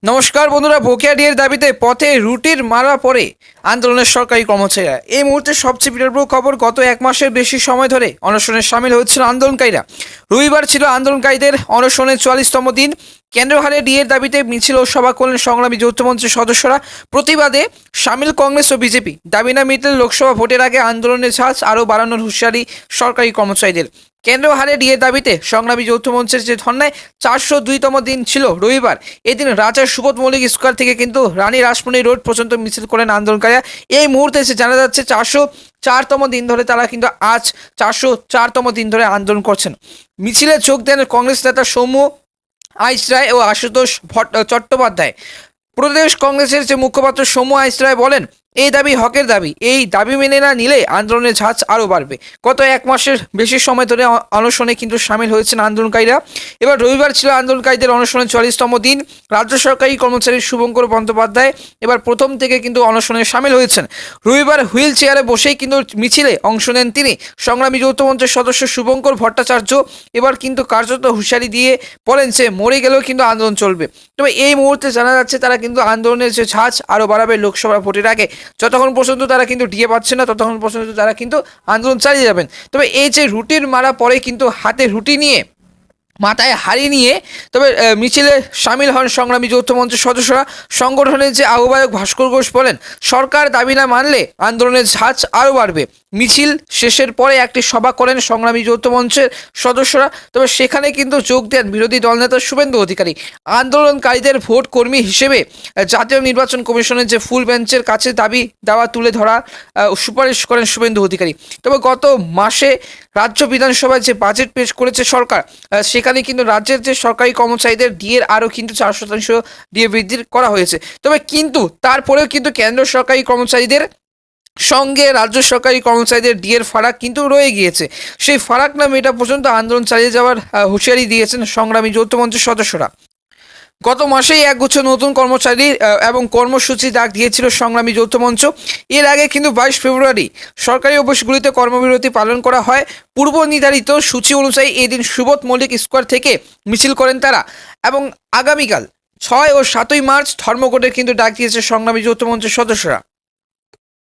নমস্কার বন্ধুরা, বকেয়া ডিএর দাবিতে পথে রুটির মারা পড়ে আন্দোলনের সরকারি কর্মচারীরা। এই মুহূর্তে সবচেয়ে বিরল খবর, গত এক মাসের বেশি সময় ধরে অনশনে সামিল হয়েছিল আন্দোলনকারীরা। রবিবার ছিল আন্দোলনকারীদের অনশনের 44তম দিন। কেন্দ্রীয় হারে ডিএর দাবিতে মিছিল ও সভা করলেন সংগ্রামী যৌথ মঞ্চের সদস্যরা। প্রতিবাদে সামিল কংগ্রেস ও বিজেপি। দাবি না মিটলে লোকসভা ভোটের আগে আন্দোলনের ঝাঁজ আরও বাড়ানোর হুঁশিয়ারি সরকারি কর্মচারীদের। কেন্দ্রীয় হারে ডিএ দাবিতে সংগ্রামী যৌথ মঞ্চের যে ধর্নায় 402তম দিন ছিল রবিবার। এদিন রাজার সুবোধ মল্লিক স্কোয়ার থেকে কিন্তু রানী রাসমণি রোড পর্যন্ত মিছিল করেন আন্দোলনকারীরা। এই মুহূর্তে এসে জানা যাচ্ছে 404তম দিন ধরে তারা কিন্তু আজ 404তম দিন ধরে আন্দোলন করছেন। মিছিলে যোগ দেন কংগ্রেস নেতা সৌম্য আইচ রায় ও আশুতোষ চট্টোপাধ্যায়। প্রদেশ কংগ্রেসের যে মুখপাত্র সৌম্য আইচ রায় বলেন, এই দাবি হকের দাবি, এই দাবি মেনে না নিলে আন্দোলনের ঝাঁজ আরও বাড়বে। গত এক মাসের বেশি সময় ধরে অনশনে কিন্তু সামিল হয়েছেন আন্দোলনকারীরা। এবার রবিবার ছিল আন্দোলনকারীদের অনশনের 44তম দিন। রাজ্য সরকারি কর্মচারী শুভঙ্কর বন্দ্যোপাধ্যায় এবার প্রথম থেকে কিন্তু অনশনে সামিল হয়েছেন। রবিবার হুইল চেয়ারে বসেই কিন্তু মিছিলে অংশ নেন তিনি। সংগ্রামী যৌথ মঞ্চের সদস্য শুভঙ্কর ভট্টাচার্য এবার কিন্তু কার্যত হুঁশিয়ারি দিয়ে বলেন যে মরে গেলেও কিন্তু আন্দোলন চলবে। তবে এই মুহূর্তে জানা যাচ্ছে তারা কিন্তু আন্দোলনের যে ঝাঁজ আরও বাড়াবে লোকসভা ভোটের আগে। যতক্ষণ পর্যন্ত তারা কিন্তু ডিএ পাচ্ছে না ততক্ষণ পর্যন্ত তারা কিন্তু আন্দোলন চালিয়ে যাবেন। তবে এই যে রুটির মারা পরে কিন্তু হাতে রুটি নিয়ে, মাথায় হাড়ি নিয়ে তবে মিছিলে সামিল হন সংগ্রামী যৌথ মঞ্চের সদস্যরা। সংগঠনের যে আহ্বায়ক ভাস্কর ঘোষ বলেন, সরকার দাবি না মানলে আন্দোলনের ঝাঁজ আরও বাড়বে। মিছিল শেষের পরে একটি সভা করেন সংগ্রামী যৌথ মঞ্চের সদস্যরা। তবে সেখানে কিন্তু যোগ দেন বিরোধী দলনেতা শুভেন্দু অধিকারী। আন্দোলনকারীদের ভোট কর্মী হিসেবে জাতীয় নির্বাচন কমিশনের যে ফুল বেঞ্চের কাছে দাবি দেওয়া তুলে ধরা সুপারিশ করেন শুভেন্দু অধিকারী। তবে গত মাসে রাজ্য বিধানসভায় যে বাজেট পেশ করেছে সরকার, সেখানে কিন্তু রাজ্যের যে সরকারি কর্মচারীদের ডিএর আরও কিন্তু 4% ডিএ বৃদ্ধি করা হয়েছে। তবে কিন্তু তারপরেও কিন্তু কেন্দ্র সরকারি কর্মচারীদের সঙ্গে রাজ্য সরকারি কর্মচারীদের ডিএর ফারাক কিন্তু রয়ে গিয়েছে। সেই ফারাক না মেটা পর্যন্ত আন্দোলন চালিয়ে যাওয়ার হুঁশিয়ারি দিয়েছেন সংগ্রামী যৌথ মঞ্চের সদস্যরা। গত মাসেই একগুচ্ছ নতুন কর্মচারী এবং কর্মসূচি ডাক দিয়েছিল সংগ্রামী যৌথ মঞ্চ। এর আগে কিন্তু 22 ফেব্রুয়ারি সরকারি অফিসগুলিতে কর্মবিরতি পালন করা হয়। পূর্ব নির্ধারিত সূচি অনুযায়ী এদিন সুবোধ মল্লিক স্কোয়ার থেকে মিছিল করেন তারা এবং আগামীকাল 6 ও 7ই মার্চ ধর্মঘটের কিন্তু ডাক দিয়েছে সংগ্রামী যৌথ মঞ্চের সদস্যরা।